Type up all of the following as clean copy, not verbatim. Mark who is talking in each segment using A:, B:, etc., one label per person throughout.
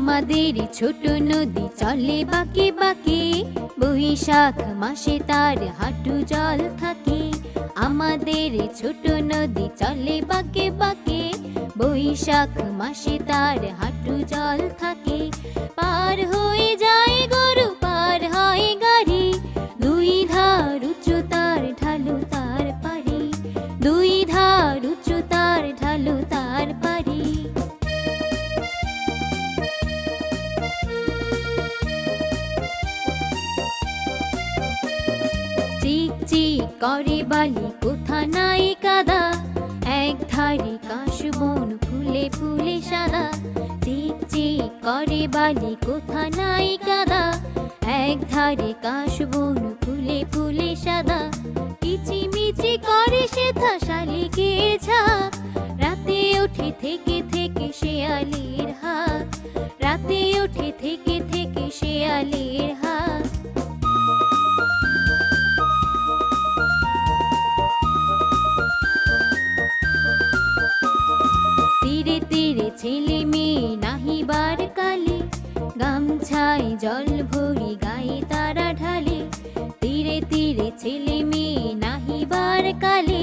A: আমাদের ছোট নদী চলে বাঁকে বাঁকে, বৈশাখ মাসে তার হাঁটু জল থাকে। আমাদের ছোট নদী চলে বাঁকে বাঁকে, বৈশাখ মাসে তার হাঁটু জল থাকে। পার হয়ে যায় গরু, পার হয় গাড়ি, দুই ধার উঁচু তার ঢালু তার পারি, দুই ধার উঁচু তার ঢালু তার পারি। চিক চিক করে বালি, কোথা নাই কাদা, এক ধারে কাশবন ফুলে ফুলে সাদা। চিক চিক করে বালি, কোথা নাই কাদা, এক ধারে কাশবন ফুলে ফুলে সাদা। কিচিমিচি করে সেথা শালিকের ঝাঁক, রাতে ওঠে থেকে থেকে শেয়ালের হাত, রাতে ওঠে থেকে থেকে শেয়ালের হাত। তীরে তীরে ছেলে মেয়ে নাহিবার কালে, গামছায় জল ভরি গায়ে তারা ঢালে। তীরে তীরে ছেলে মেয়ে নাহিবার কালে,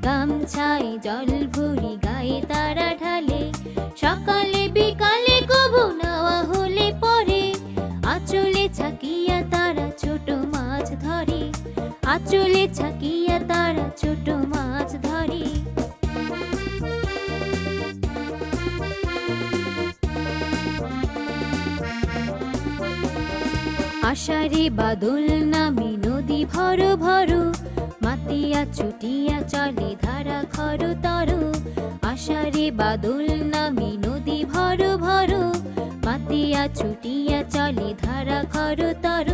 A: গামছায় জল ভরি গায়ে তারা ঢালে। সকালে বিকালে কবু নাওয়া হলে পরে, আঁচলে ছাকিয়া তারা ছোট মাছ ধরে, আঁচলে ছাকিয়া তারা ছোট মাছ ধরে। আষাঢ়ে বাদল নামে নদী ভর ভর, মাতিয়া ছুটিয়া চলে ধারা খর তর। আষাঢ়ে বাদল নামে নদী ভর ভর, মাতিয়া ছুটিয়া চলে ধারা খর তর।